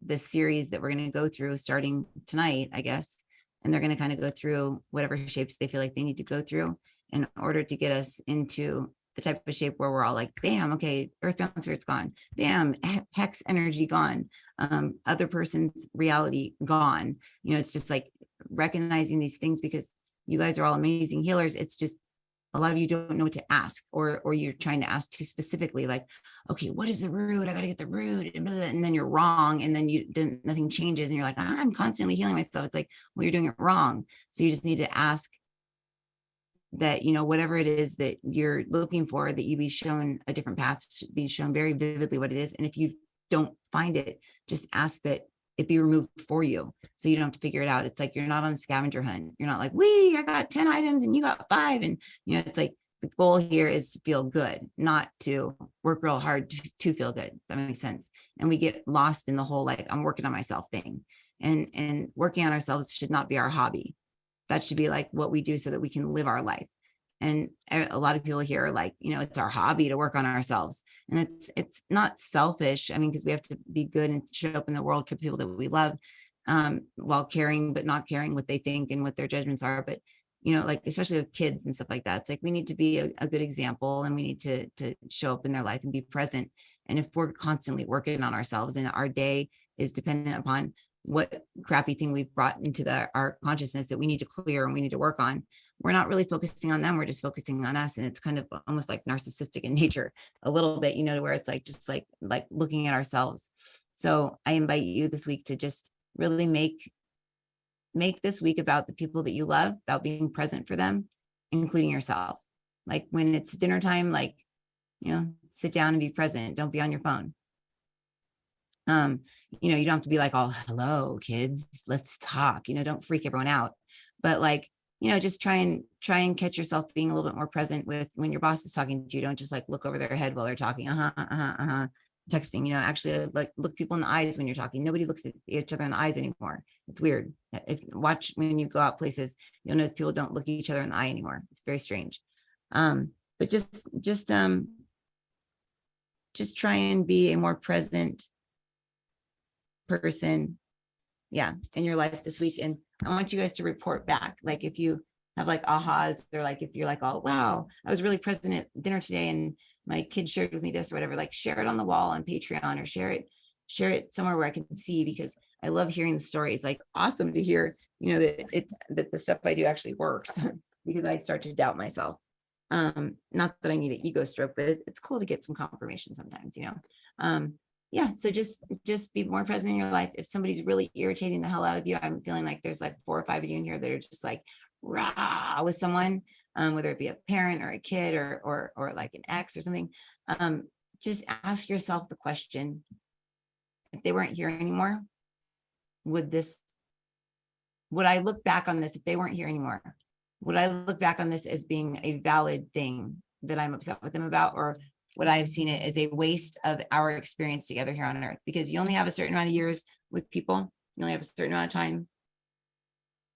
this series that we're going to go through starting tonight, I guess. And they're going to kind of go through whatever shapes they feel like they need to go through in order to get us into the type of shape where we're all like, bam, okay, earthbound spirit's gone. Bam, hex energy gone. Other person's reality gone. You know, it's just like recognizing these things because you guys are all amazing healers. It's just a lot of you don't know what to ask, or you're trying to ask too specifically, like, okay, what is the root? I got to get the root, and then you're wrong, and then nothing changes, and you're like, I'm constantly healing myself. It's like, well, you're doing it wrong. So you just need to ask that, you know, whatever it is that you're looking for, that you be shown a different path, be shown very vividly what it is. And if you don't find it, just ask that it be removed for you, so you don't have to figure it out. It's like you're not on a scavenger hunt. You're not like, I got 10 items and you got 5. And, you know, it's like the goal here is to feel good, not to work real hard to feel good. That makes sense. And we get lost in the whole, like, I'm working on myself thing. And working on ourselves should not be our hobby. That should be like what we do so that we can live our life. And a lot of people here are like, you know, it's our hobby to work on ourselves. And it's not selfish. I mean, because we have to be good and show up in the world for the people that we love, while caring, but not caring what they think and what their judgments are. But, you know, like, especially with kids and stuff like that, it's like we need to be a good example, and we need to show up in their life and be present. And if we're constantly working on ourselves and our day is dependent upon what crappy thing we've brought into our consciousness that we need to clear and we need to work on, we're not really focusing on them. We're just focusing on us. And it's kind of almost like narcissistic in nature a little bit, you know, where it's like, just like looking at ourselves. So I invite you this week to just really make this week about the people that you love, about being present for them, including yourself. Like when it's dinner time, like, you know, sit down and be present. Don't be on your phone. You know, you don't have to be like, oh, hello kids, let's talk, you know, don't freak everyone out. But like, you know, just try and catch yourself being a little bit more present with when your boss is talking to you. Don't just like look over their head while they're talking, texting, you know, actually like look people in the eyes when you're talking. Nobody looks at each other in the eyes anymore. It's weird. Watch when you go out places, you'll notice people don't look at each other in the eye anymore. It's very strange. But just try and be a more present person, yeah, in your life this week. And I want you guys to report back, like if you have like ahas, or like if you're like, oh wow, I was really present at dinner today and my kid shared with me this or whatever, like share it on the wall on Patreon, or share it somewhere where I can see, because I love hearing the stories. Like awesome to hear, you know, that the stuff I do actually works because I start to doubt myself. Not that I need an ego stroke, but it's cool to get some confirmation sometimes, you know. Yeah, so just be more present in your life. If somebody's really irritating the hell out of you, I'm feeling like there's like 4 or 5 of you in here that are just like rah with someone, whether it be a parent or a kid or like an ex or something. Just ask yourself the question: if they weren't here anymore, would I look back on this? If they weren't here anymore, would I look back on this as being a valid thing that I'm upset with them about, or would I have seen it as a waste of our experience together here on earth? Because you only have a certain amount of years with people, you only have a certain amount of time.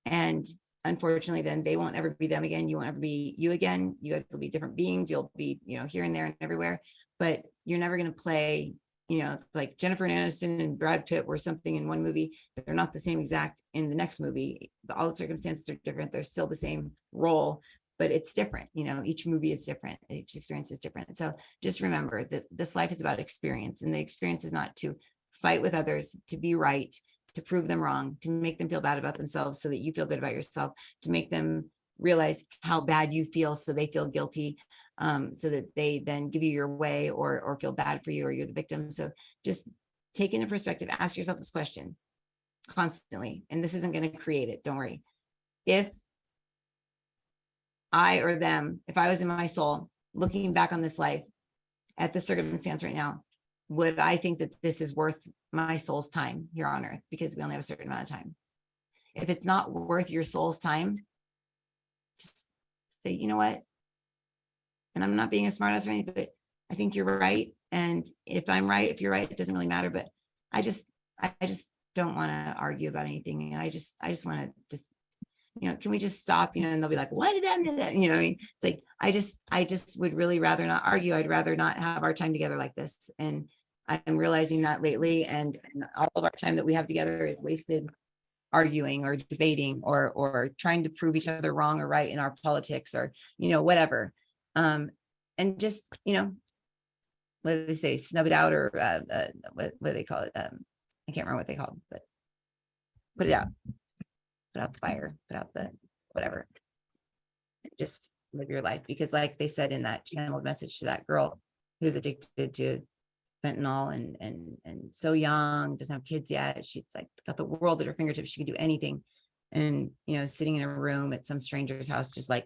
And unfortunately, then they won't ever be them again. You won't ever be you again. You guys will be different beings. You'll be, you know, here and there and everywhere, but you're never going to play, you know, like Jennifer Aniston and Brad Pitt were something in one movie. They're not the same exact in the next movie. All the circumstances are different. They're still the same role, but it's different. You know, each movie is different. Each experience is different. So just remember that this life is about experience, and the experience is not to fight with others, to be right, to prove them wrong, to make them feel bad about themselves so that you feel good about yourself, to make them realize how bad you feel so they feel guilty, so that they then give you your way or feel bad for you, or you're the victim. So just take into perspective, ask yourself this question constantly, and this isn't going to create it. Don't worry. If I or them, if I was in my soul looking back on this life at the circumstance right now, would I think that this is worth my soul's time here on earth? Because we only have a certain amount of time. If it's not worth your soul's time, just say, you know what? And I'm not being a smart ass or anything, but I think you're right. And if I'm right, if you're right, it doesn't really matter. But I just don't want to argue about anything. And I just want to just, you know, can we just stop, you know? And they'll be like, what did that, you know, I mean, it's like, I just would really rather not argue. I'd rather not have our time together like this. And I'm realizing that lately, and all of our time that we have together is wasted arguing or debating or trying to prove each other wrong or right in our politics or, whatever. And just, what do they say, snub it out, or what do they call it? I can't remember what they call it, but put it out, put out the fire, put out the whatever. Just live your life, because like they said in that channeled message to that girl who's addicted to fentanyl and so young, doesn't have kids yet, she's like got the world at her fingertips, she can do anything, and sitting in a room at some stranger's house just like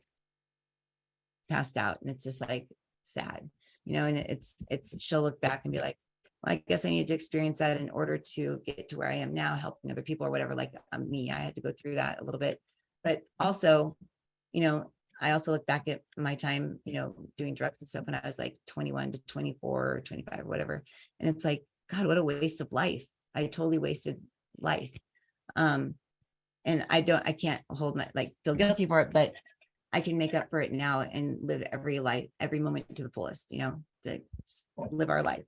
passed out. And it's just like sad, and it's she'll look back and be like, well, I guess I needed to experience that in order to get to where I am now, helping other people or whatever. Like me, I had to go through that a little bit, but also, I also look back at my time, doing drugs and stuff when I was like 21 to 24 or 25 or whatever. And it's like, God, what a waste of life. I totally wasted life. And I can't hold feel guilty for it, but I can make up for it now and live every moment to the fullest, to live our life.